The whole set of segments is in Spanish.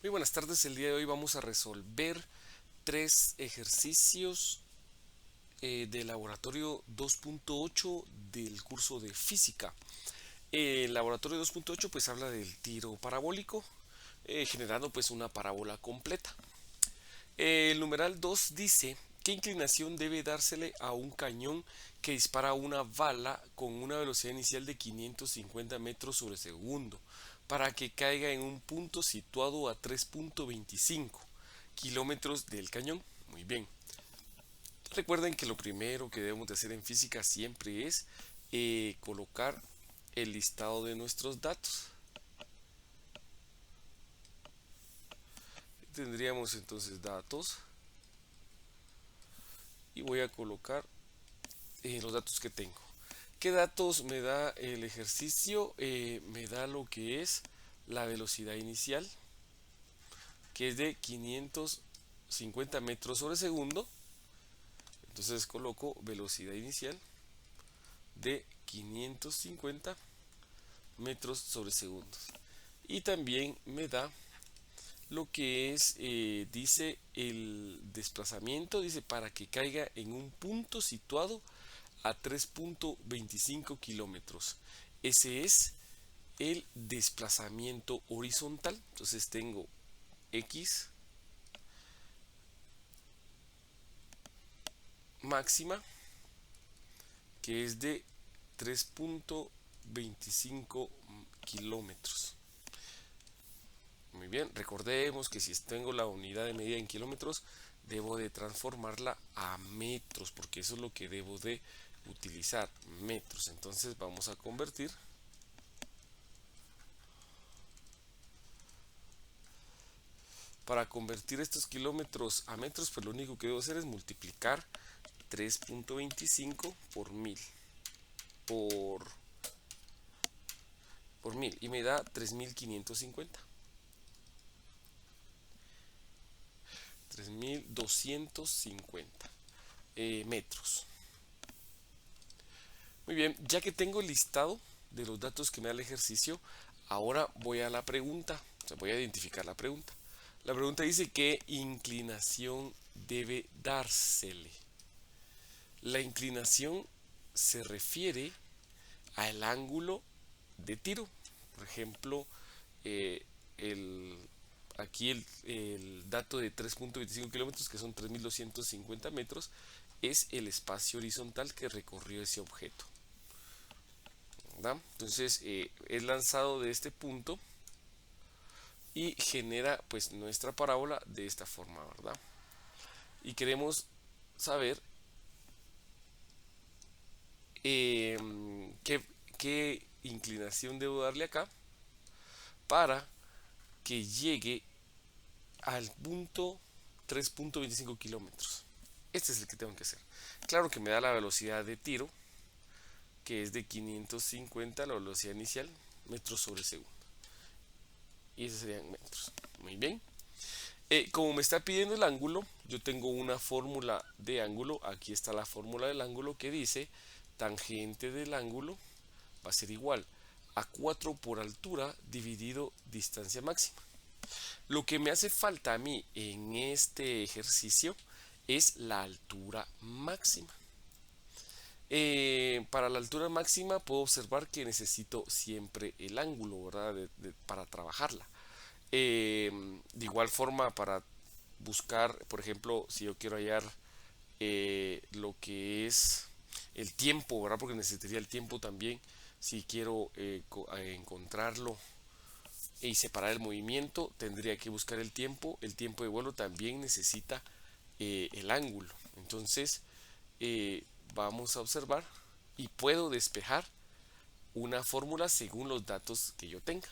Muy buenas tardes, el día de hoy vamos a resolver tres ejercicios del laboratorio 2.8 del curso de física. El laboratorio 2.8 pues habla del tiro parabólico, generando pues una parábola completa. El numeral 2 dice: ¿qué inclinación debe dársele a un cañón que dispara una bala con una velocidad inicial de 550 metros sobre segundo para que caiga en un punto situado a 3.25 kilómetros del cañón? Muy bien. Recuerden que lo primero que debemos de hacer en física siempre es colocar el listado de nuestros datos. Tendríamos entonces datos y voy a colocar los datos que tengo. ¿Qué datos me da el ejercicio? Me da lo que es la velocidad inicial, que es de 550 metros sobre segundo. Entonces coloco velocidad inicial de 550 metros sobre segundo. Y también me da lo que es, dice el desplazamiento, dice para que caiga en un punto situado a 3.25 kilómetros. Ese es el desplazamiento horizontal. Entonces tengo X máxima, que es de 3.25 kilómetros. Muy bien, recordemos que si tengo la unidad de medida en kilómetros, debo de transformarla a metros, porque eso es lo que debo de utilizar, metros. Entonces vamos a convertir. Para convertir estos kilómetros a metros, pues lo único que debo hacer es multiplicar 3.25 por 1000 por, por 1000 y me da 3550. 3250 metros. Muy bien, ya que tengo el listado de los datos que me da el ejercicio, ahora voy a la pregunta, o sea, voy a identificar la pregunta. La pregunta dice: ¿qué inclinación debe dársele? La inclinación se refiere al ángulo de tiro. Por ejemplo, eh, el, aquí el dato de 3.25 kilómetros, que son 3250 metros, es el espacio horizontal que recorrió ese objeto, ¿verdad? Entonces es lanzado de este punto y genera pues nuestra parábola de esta forma, ¿verdad? Y queremos saber eh, qué, qué inclinación debo darle acá para que llegue al punto 3.25 kilómetros. Este es el que tengo que hacer. Claro que me da la velocidad de tiro, que es de 550, la velocidad inicial, metros sobre segundo. Y esos serían metros. Muy bien. Como me está pidiendo el ángulo, yo tengo una fórmula de ángulo. Aquí está la fórmula del ángulo que dice: tangente del ángulo va a ser igual a 4 por altura dividido distancia máxima. Lo que me hace falta a mí en este ejercicio es la altura máxima. Para la altura máxima puedo observar que necesito siempre el ángulo, ¿verdad? Para trabajarla. De igual forma, para buscar, por ejemplo, si yo quiero hallar lo que es el tiempo, ¿verdad? Porque necesitaría el tiempo también. Si quiero encontrarlo y separar el movimiento, tendría que buscar el tiempo. El tiempo de vuelo también necesita el ángulo. Entonces, vamos a observar y puedo despejar una fórmula según los datos que yo tenga.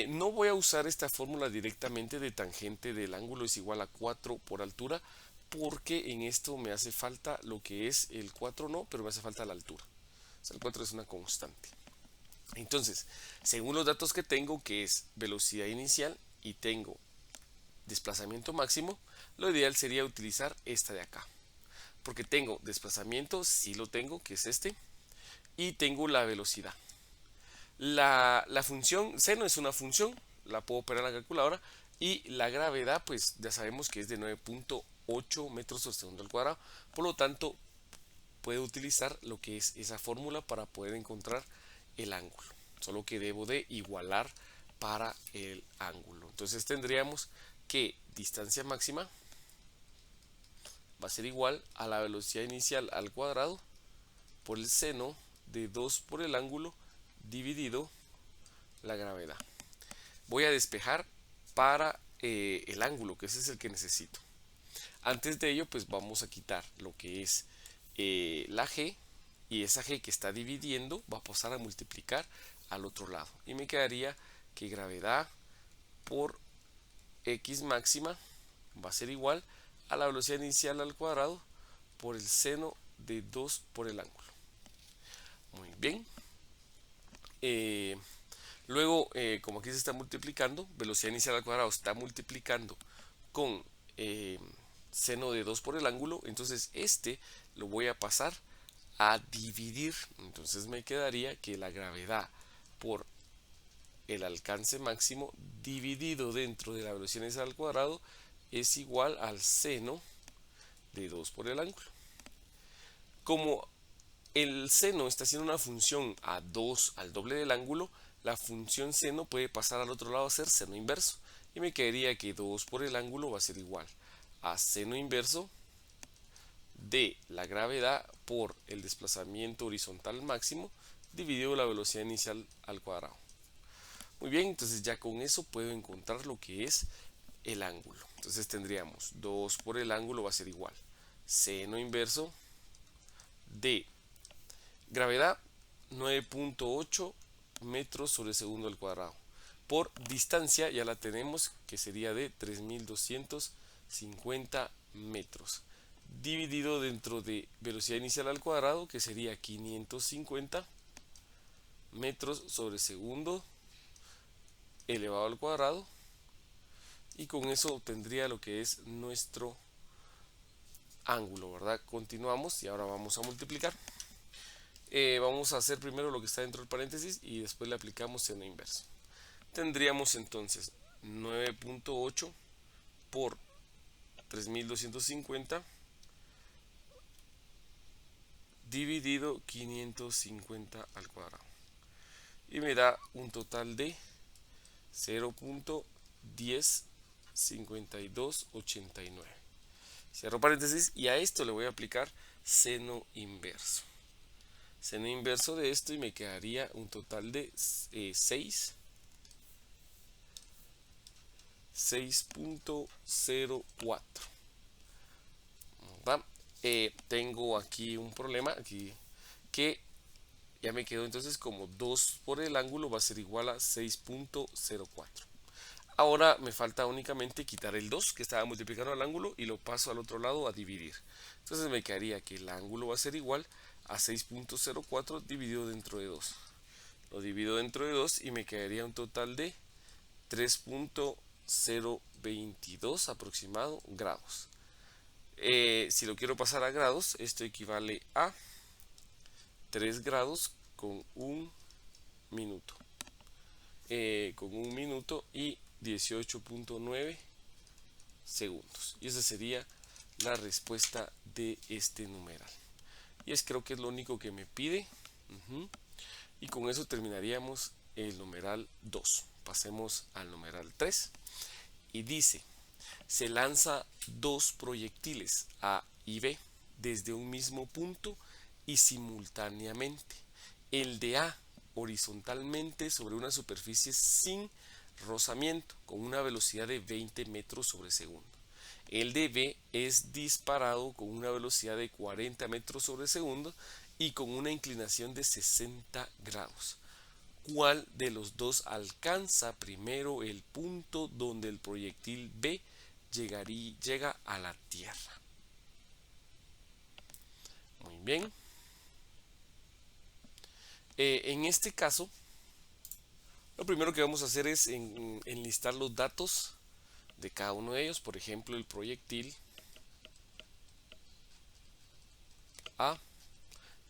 No voy a usar esta fórmula directamente de tangente del ángulo es igual a 4 por altura, porque en esto me hace falta lo que es el 4, no, pero me hace falta la altura. O sea, el 4 es una constante. Entonces, según los datos que tengo, que es velocidad inicial y tengo desplazamiento máximo, lo ideal sería utilizar esta de acá. Porque tengo desplazamiento, sí lo tengo, que es este, y tengo la velocidad. La función seno es una función, la puedo operar en la calculadora. Y la gravedad, pues ya sabemos que es de 9.8 metros sobre segundo al cuadrado. Por lo tanto, puedo utilizar lo que es esa fórmula para poder encontrar el ángulo. Solo que debo de igualar para el ángulo. Entonces tendríamos que distancia máxima va a ser igual a la velocidad inicial al cuadrado por el seno de 2 por el ángulo dividido la gravedad. Voy a despejar para el ángulo, que ese es el que necesito. Antes de ello, pues vamos a quitar lo que es la g, y esa g que está dividiendo va a pasar a multiplicar al otro lado. Y me quedaría que gravedad por x máxima va a ser igual a la velocidad inicial al cuadrado por el seno de 2 por el ángulo. Muy bien. Luego, como aquí se está multiplicando, velocidad inicial al cuadrado está multiplicando con seno de 2 por el ángulo, entonces este lo voy a pasar a dividir. Entonces me quedaría que la gravedad por el alcance máximo dividido dentro de la velocidad inicial al cuadrado es igual al seno de 2 por el ángulo. Como el seno está haciendo una función a 2 al doble del ángulo, la función seno puede pasar al otro lado a ser seno inverso. Y me quedaría que 2 por el ángulo va a ser igual a seno inverso de la gravedad por el desplazamiento horizontal máximo dividido la velocidad inicial al cuadrado. Muy bien, entonces ya con eso puedo encontrar lo que es el ángulo. Entonces tendríamos 2 por el ángulo va a ser igual seno inverso de gravedad 9.8 metros sobre segundo al cuadrado. Por distancia ya la tenemos, que sería de 3250 metros. Dividido dentro de velocidad inicial al cuadrado, que sería 550 metros sobre segundo elevado al cuadrado. Y con eso obtendría lo que es nuestro ángulo, ¿verdad? Continuamos y ahora vamos a multiplicar. Vamos a hacer primero lo que está dentro del paréntesis y después le aplicamos seno inverso. Tendríamos entonces 9.8 por 3250 dividido 550 al cuadrado. Y me da un total de 0.105289. Cierro paréntesis y a esto le voy a aplicar seno inverso. Seno inverso de esto y me quedaría un total de 6.04. Tengo aquí un problema aquí que ya me quedó entonces como 2 por el ángulo va a ser igual a 6.04. Ahora me falta únicamente quitar el 2 que estaba multiplicando al ángulo y lo paso al otro lado a dividir. Entonces me quedaría que el ángulo va a ser igual a 6.04 dividido dentro de 2. Lo divido dentro de 2 y me quedaría un total de 3.022 aproximado grados. Si lo quiero pasar a grados, esto equivale a 3 grados con un minuto. Con un minuto y 18.9 segundos. Y esa sería la respuesta de este numeral. Y creo que es lo único que me pide. Y con eso terminaríamos el numeral 2. Pasemos al numeral 3. Y dice, se lanza dos proyectiles A y B desde un mismo punto y simultáneamente. El de A horizontalmente sobre una superficie sin rozamiento con una velocidad de 20 metros sobre segundo. El de B es disparado con una velocidad de 40 metros sobre segundo y con una inclinación de 60 grados. ¿Cuál de los dos alcanza primero el punto donde el proyectil B llega a la Tierra? Muy bien. En este caso, lo primero que vamos a hacer es enlistar los datos de cada uno de ellos. Por ejemplo, el proyectil A.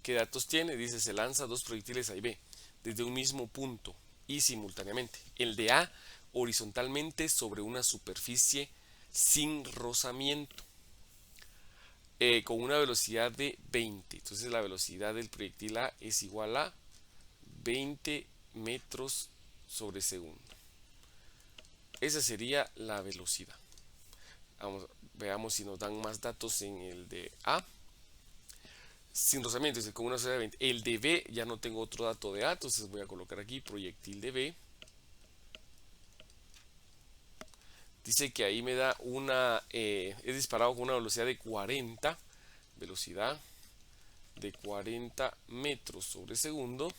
¿Qué datos tiene? Dice, se lanza dos proyectiles A y B desde un mismo punto y simultáneamente. El de A horizontalmente sobre una superficie sin rozamiento, con una velocidad de 20. Entonces la velocidad del proyectil A es igual a 20 metros sobre segundo. Esa sería la velocidad. Veamos si nos dan más datos en el de A. Sin rozamiento, es con una velocidad de 20. El de B, ya no tengo otro dato de A, entonces voy a colocar aquí proyectil de B. Dice que ahí me da es disparado con una velocidad de 40, velocidad de 40 metros sobre segundo,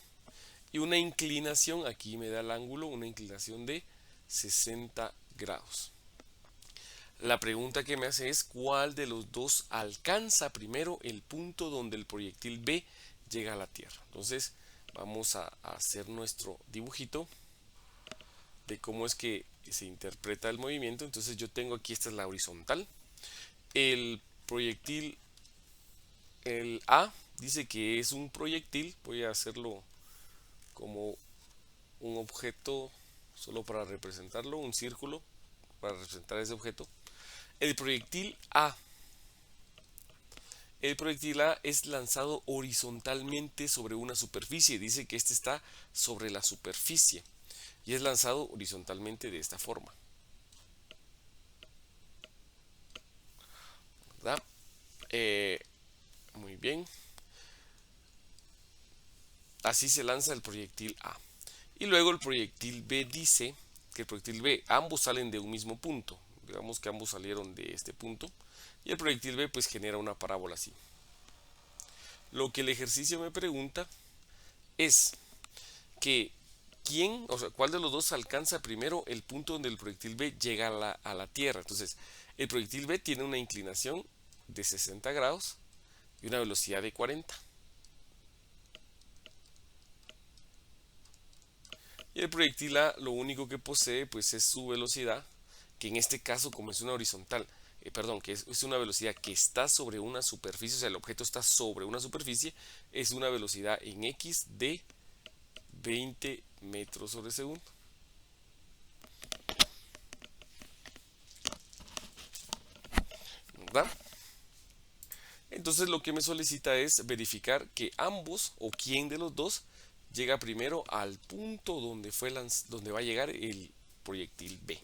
y una inclinación, aquí me da el ángulo, una inclinación de 60 grados. La pregunta que me hace es ¿cuál de los dos alcanza primero el punto donde el proyectil B llega a la Tierra? Entonces vamos a hacer nuestro dibujito de cómo es que se interpreta el movimiento. Entonces yo tengo aquí, esta es la horizontal. El proyectil, el A, dice que es un proyectil. Voy a hacerlo como un objeto solo para representarlo, un círculo para representar ese objeto. El proyectil A es lanzado horizontalmente sobre una superficie. Dice que este está sobre la superficie y es lanzado horizontalmente de esta forma, ¿verdad? Muy bien. Así se lanza el proyectil A. Y luego el proyectil B dice que el proyectil B, ambos salen de un mismo punto. Digamos que ambos salieron de este punto. Y el proyectil B pues genera una parábola así. Lo que el ejercicio me pregunta es que o sea, cuál de los dos alcanza primero el punto donde el proyectil B llega a la Tierra. Entonces, el proyectil B tiene una inclinación de 60 grados y una velocidad de 40. Y el proyectil A lo único que posee pues es su velocidad, que en este caso como es una horizontal, perdón, que es una velocidad que está sobre una superficie, o sea el objeto está sobre una superficie, es una velocidad en X de 20 metros sobre segundo. ¿Verdad? Entonces lo que me solicita es verificar que ambos o quién de los dos llega primero al punto donde va a llegar el proyectil B.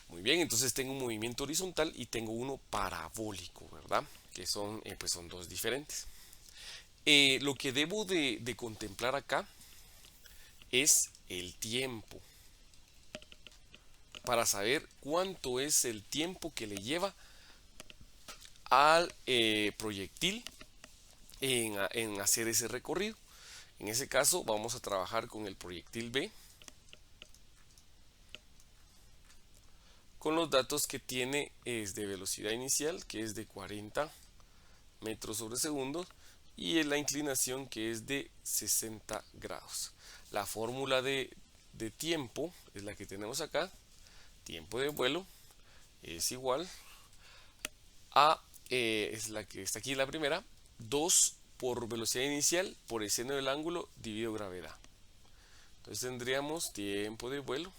Muy bien, entonces tengo un movimiento horizontal y tengo uno parabólico, ¿verdad? Que pues son dos diferentes. Lo que debo de contemplar acá es el tiempo, para saber cuánto es el tiempo que le lleva al proyectil en hacer ese recorrido. En ese caso vamos a trabajar con el proyectil B, con los datos que tiene es de velocidad inicial, que es de 40 metros sobre segundo, y la inclinación, que es de 60 grados. La fórmula de tiempo es la que tenemos acá. Tiempo de vuelo es igual a, es la que está aquí, la primera, 2 por velocidad inicial por el seno del ángulo dividido gravedad. Entonces tendríamos tiempo de vuelo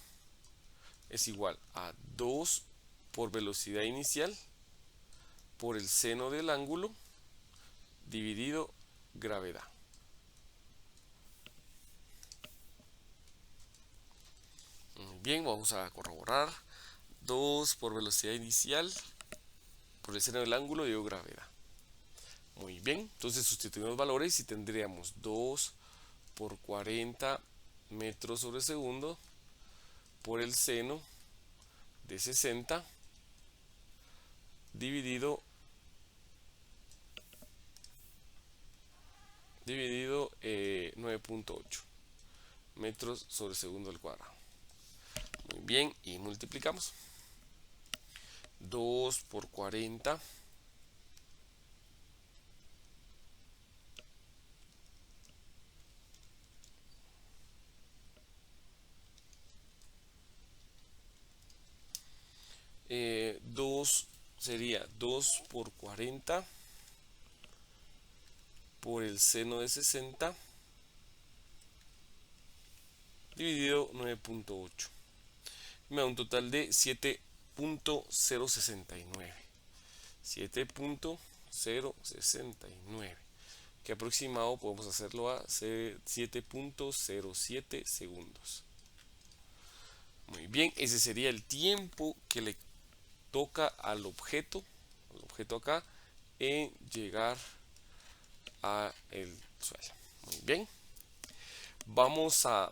es igual a 2 por velocidad inicial por el seno del ángulo dividido gravedad. Muy bien, vamos a corroborar. 2 por velocidad inicial por el seno del ángulo dividido gravedad. Muy bien, entonces sustituimos valores y tendríamos 2 por 40 metros sobre segundo por el seno de 60 dividido 9.8 metros sobre segundo al cuadrado. Muy bien, y multiplicamos. 2 por 40 2 sería 2 por 40 por el seno de 60 dividido 9.8. Me da un total de 7.069. 7.069. Que aproximado podemos hacerlo a 7.07 segundos. Muy bien, ese sería el tiempo que le toca al objeto acá en llegar a el suelo. Muy bien, vamos a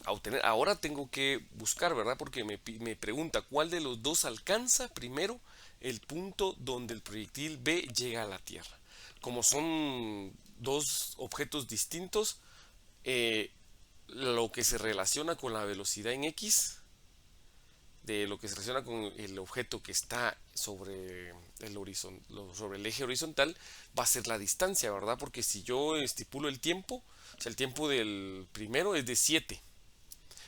obtener, ahora tengo que buscar, ¿verdad? Porque me pregunta cuál de los dos alcanza primero el punto donde el proyectil B llega a la Tierra. Como son dos objetos distintos, lo que se relaciona con la velocidad en X, de lo que se relaciona con el objeto que está sobre el eje horizontal, va a ser la distancia, ¿verdad? Porque si yo estipulo el tiempo, o sea, el tiempo del primero es de 7.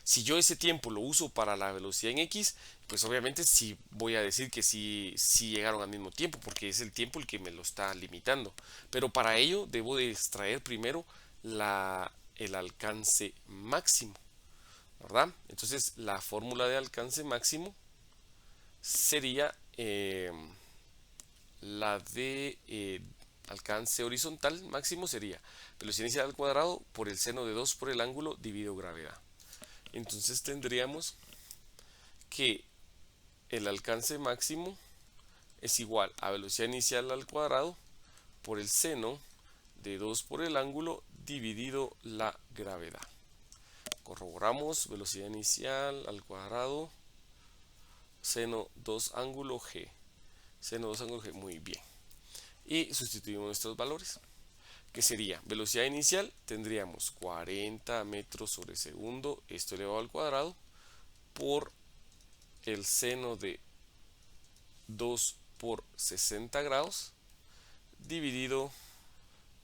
Si yo ese tiempo lo uso para la velocidad en X, pues obviamente sí voy a decir que sí llegaron al mismo tiempo, porque es el tiempo el que me lo está limitando. Pero para ello debo de extraer primero el alcance máximo, ¿verdad? Entonces la fórmula de alcance máximo sería la de alcance horizontal máximo sería velocidad inicial al cuadrado por el seno de 2 por el ángulo dividido gravedad. Entonces tendríamos que el alcance máximo es igual a velocidad inicial al cuadrado por el seno de 2 por el ángulo dividido la gravedad. Corroboramos velocidad inicial al cuadrado seno 2 ángulo G. Seno 2 ángulo G, muy bien. Y sustituimos nuestros valores, que sería velocidad inicial, tendríamos 40 metros sobre segundo, esto elevado al cuadrado, por el seno de 2 por 60 grados, dividido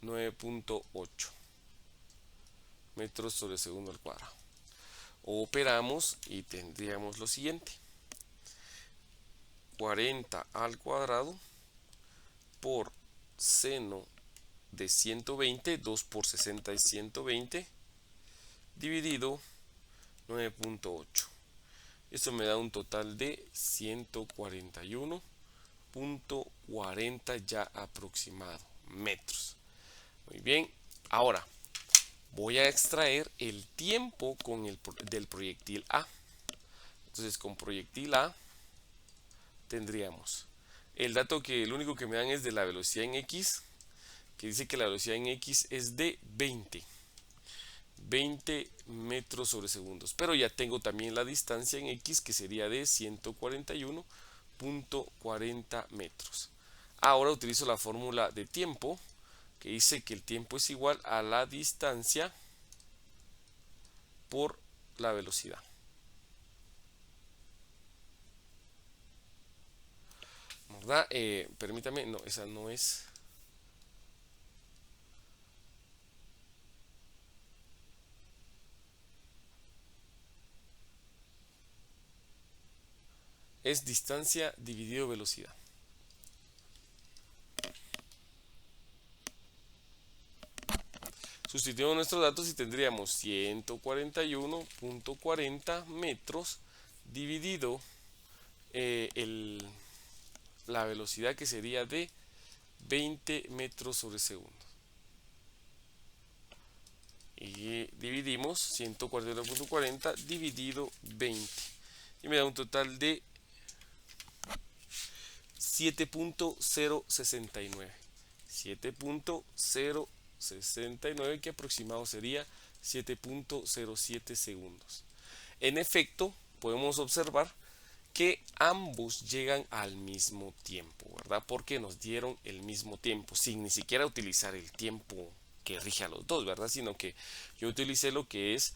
9.8 metros sobre segundo al cuadrado. Operamos y tendríamos lo siguiente: 40 al cuadrado por seno de 120, 2 por 60 es 120, dividido 9.8. Esto me da un total de 141.40 ya aproximado metros. Muy bien, ahora voy a extraer el tiempo del proyectil A. Entonces con proyectil A tendríamos el dato que el único que me dan es de la velocidad en X, que dice que la velocidad en X es de 20 metros sobre segundos, pero ya tengo también la distancia en X, que sería de 141.40 metros. Ahora utilizo la fórmula de tiempo, que dice que el tiempo es igual a la distancia por la velocidad. ¿Verdad? Permítame, no, esa no es. Es distancia dividido velocidad. Sustituimos nuestros datos y tendríamos 141.40 metros dividido la velocidad, que sería de 20 metros sobre segundo. Y dividimos 141.40 dividido 20. Y me da un total de 7.069. 7.069, que aproximado sería 7.07 segundos. En efecto, podemos observar que ambos llegan al mismo tiempo, ¿verdad? Porque nos dieron el mismo tiempo, sin ni siquiera utilizar el tiempo que rige a los dos, ¿verdad? Sino que yo utilicé lo que es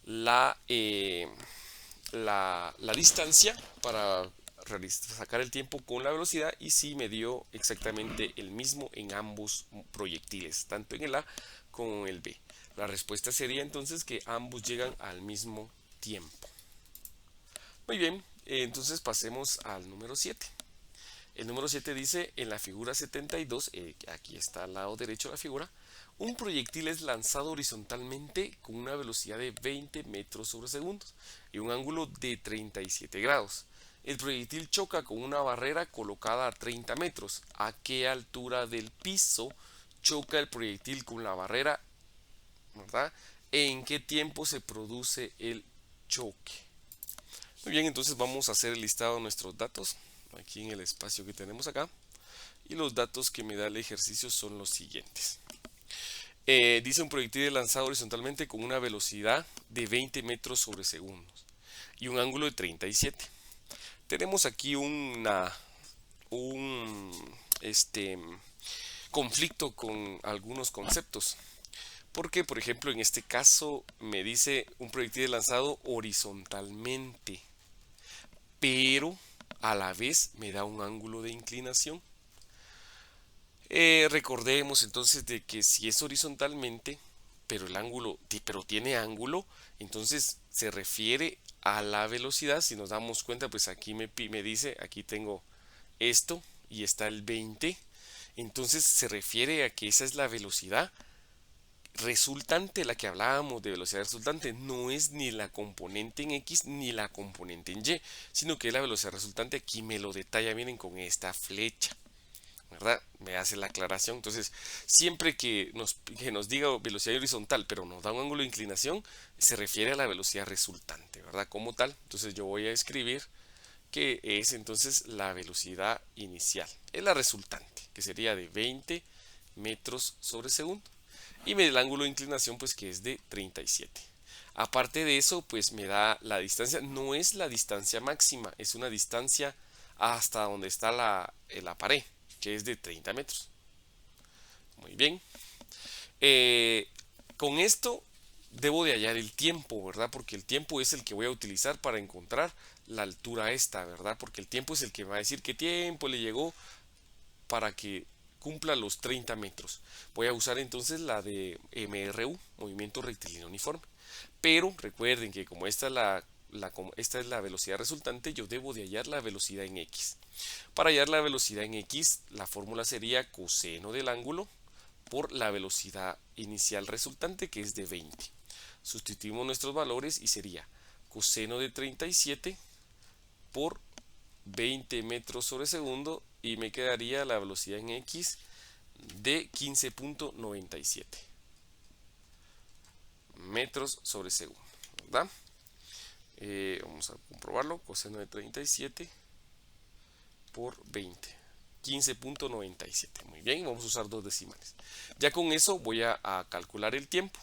la distancia para sacar el tiempo con la velocidad, y sí me dio exactamente el mismo en ambos proyectiles, tanto en el A como en el B. La respuesta sería entonces que ambos llegan al mismo tiempo. Muy bien, entonces pasemos al número 7. El número 7 dice en la figura 72, aquí está al lado derecho de la figura, Un proyectil es lanzado horizontalmente con una velocidad de 20 metros sobre segundo y un ángulo de 37 grados. El proyectil choca con una barrera colocada a 30 metros. ¿A qué altura del piso choca el proyectil con la barrera? ¿Verdad? ¿En qué tiempo se produce el choque? Muy bien, entonces vamos a hacer el listado de nuestros datos aquí en el espacio que tenemos acá. Y los datos que me da el ejercicio son los siguientes. Dice un proyectil lanzado horizontalmente con una velocidad de 20 metros sobre segundos y un ángulo de 37. Tenemos aquí un conflicto con algunos conceptos. Porque, por ejemplo, en este caso me dice un proyectil lanzado horizontalmente, pero a la vez me da un ángulo de inclinación. Recordemos entonces de que si es horizontalmente, pero tiene ángulo, entonces se refiere a la velocidad. Si nos damos cuenta, pues aquí me dice, aquí tengo esto y está el 20. Entonces se refiere a que esa es la velocidad resultante, la que hablábamos de velocidad resultante. No es ni la componente en X ni la componente en Y, sino que es la velocidad resultante. Aquí me lo detalla, miren, con esta flecha, ¿verdad? Me hace la aclaración. Entonces, siempre que nos diga velocidad horizontal, pero nos da un ángulo de inclinación, se refiere a la velocidad resultante, ¿verdad? Como tal. Entonces, yo voy a escribir que es entonces la velocidad inicial. Es la resultante, que sería de 20 metros sobre segundo. Y me da el ángulo de inclinación, pues que es de 37. Aparte de eso, pues me da la distancia. No es la distancia máxima, es una distancia hasta donde está la pared, que es de 30 metros. Muy bien. Con esto debo de hallar el tiempo, ¿verdad? Porque el tiempo es el que voy a utilizar para encontrar la altura esta, ¿verdad? Porque el tiempo es el que va a decir qué tiempo le llegó para que cumpla los 30 metros. Voy a usar entonces la de MRU, movimiento rectilíneo uniforme. Pero recuerden que como esta es la velocidad resultante, yo debo de hallar la velocidad en X. Para hallar la velocidad en X, la fórmula sería coseno del ángulo por la velocidad inicial resultante, que es de 20. Sustituimos nuestros valores y sería coseno de 37 por 20 metros sobre segundo y me quedaría la velocidad en X de 15.97 metros sobre segundo, ¿verdad? Vamos a comprobarlo. Coseno de 37 por 20, 15.97. Muy bien, vamos a usar dos decimales. Ya con eso voy a calcular el tiempo.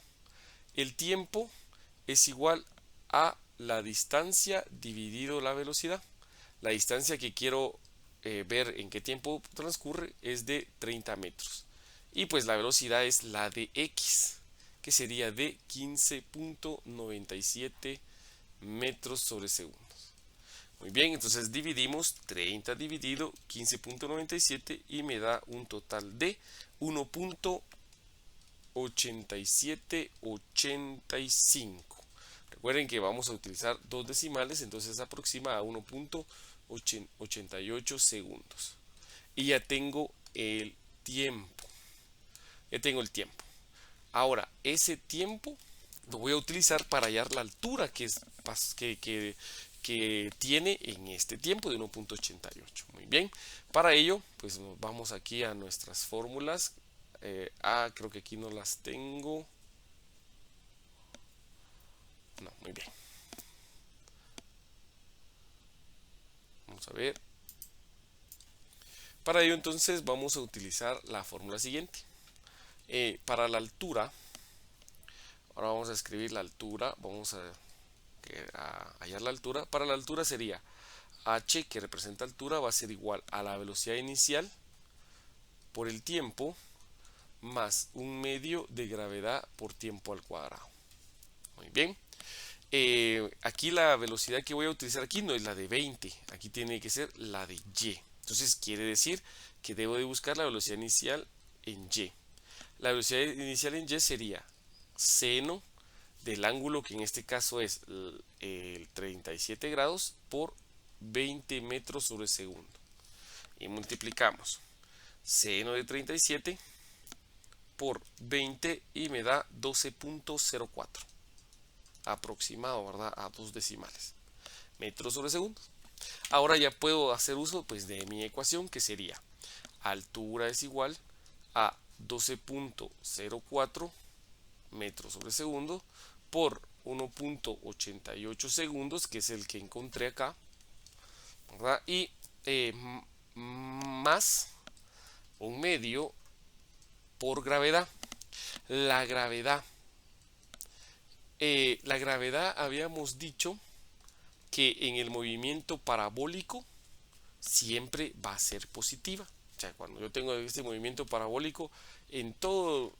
El tiempo es igual a la distancia dividido la velocidad. La distancia que quiero ver en qué tiempo transcurre es de 30 metros. Y pues la velocidad es la de X, que sería de 15.97 metros sobre segundos. Muy bien, entonces dividimos 30 dividido 15.97 y me da un total de 1.8785. Recuerden que vamos a utilizar dos decimales, entonces aproxima a 1.88 segundos. Y ya tengo el tiempo. Ya tengo el tiempo. Ahora, ese tiempo lo voy a utilizar para hallar la altura que tiene en este tiempo de 1.88. Muy bien. Para ello, pues vamos aquí a nuestras fórmulas. Creo que aquí no las tengo. No, muy bien. Vamos a ver. Para ello entonces vamos a utilizar la fórmula siguiente. Para la altura, ahora vamos a escribir la altura, vamos a hallar la altura. Para la altura sería h, que representa altura, va a ser igual a la velocidad inicial por el tiempo más un medio de gravedad por tiempo al cuadrado. Muy bien. Aquí la velocidad que voy a utilizar aquí no es la de 20, aquí tiene que ser la de y. Entonces quiere decir que debo de buscar la velocidad inicial en y. La velocidad inicial en y sería seno del ángulo, que en este caso es el 37 grados, por 20 metros sobre segundo. Y multiplicamos seno de 37 por 20 y me da 12.04 aproximado, ¿verdad? A 2 decimales, metros sobre segundos. Ahora ya puedo hacer uso pues de mi ecuación, que sería altura es igual a 12.04 metros sobre segundo por 1.88 segundos, que es el que encontré acá, ¿verdad? Y más un medio por gravedad. La gravedad habíamos dicho que en el movimiento parabólico siempre va a ser positiva. O sea, cuando yo tengo este movimiento parabólico en toda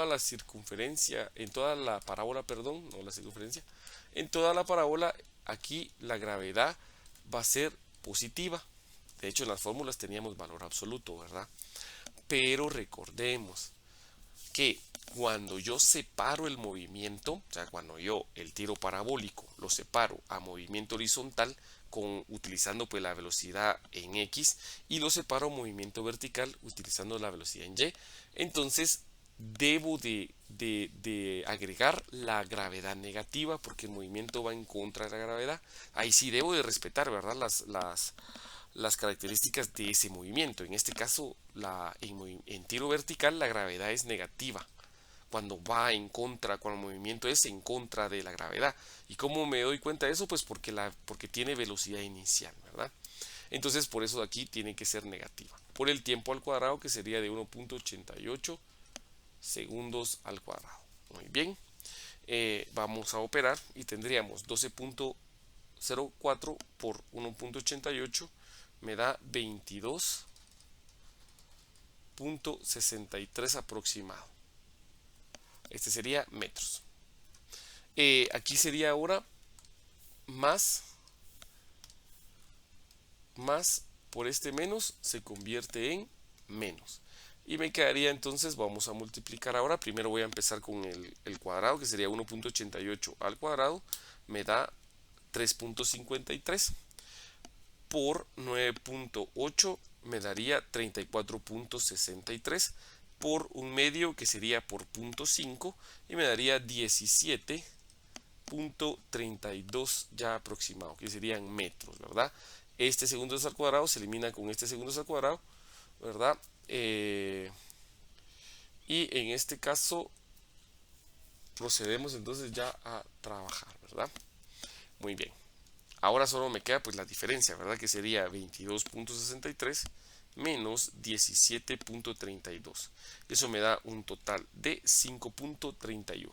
la circunferencia, en toda la parábola, perdón, no la circunferencia, en toda la parábola, aquí la gravedad va a ser positiva. De hecho, en las fórmulas teníamos valor absoluto, ¿verdad? Pero recordemos que cuando yo separo el movimiento, o sea, cuando yo el tiro parabólico lo separo a movimiento horizontal utilizando pues la velocidad en X, y lo separo a movimiento vertical utilizando la velocidad en Y, entonces debo de agregar la gravedad negativa, porque el movimiento va en contra de la gravedad. Ahí sí debo de respetar, ¿verdad?, las características de ese movimiento. En este caso, en tiro vertical, la gravedad es negativa cuando va en contra, cuando el movimiento es en contra de la gravedad. ¿Y cómo me doy cuenta de eso? Pues porque tiene velocidad inicial, ¿verdad? Entonces, por eso aquí tiene que ser negativa. Por el tiempo al cuadrado, que sería de 1.88 segundos al cuadrado. Muy bien. Vamos a operar y tendríamos 12.04 por 1.88 me da 22.63 aproximado. Este sería metros. Aquí sería ahora más por este menos se convierte en menos. Y me quedaría entonces, vamos a multiplicar ahora. Primero voy a empezar con el cuadrado, que sería 1.88 al cuadrado. Me da 3.53 por 9.8 me daría 34.63 por un medio, que sería por 0.5, y me daría 17.32 ya aproximado, que serían metros, ¿verdad? Este segundos al cuadrado se elimina con este segundos al cuadrado, ¿verdad? Y en este caso procedemos entonces ya a trabajar, ¿verdad? Muy bien. Ahora solo me queda pues la diferencia, ¿verdad? Que sería 22.63 menos 17.32. Eso me da un total de 5.31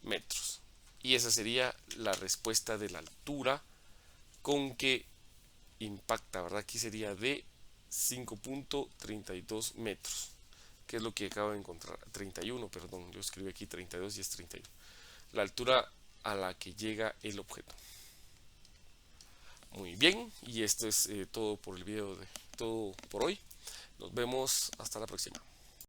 metros. Y esa sería la respuesta de la altura con que impacta, ¿verdad? Aquí sería de 5.32 metros, que es lo que acabo de encontrar. 31, perdón, yo escribí aquí 32 y es 31. La altura a la que llega el objeto. Muy bien, y esto es todo por el video todo por hoy. Nos vemos hasta la próxima.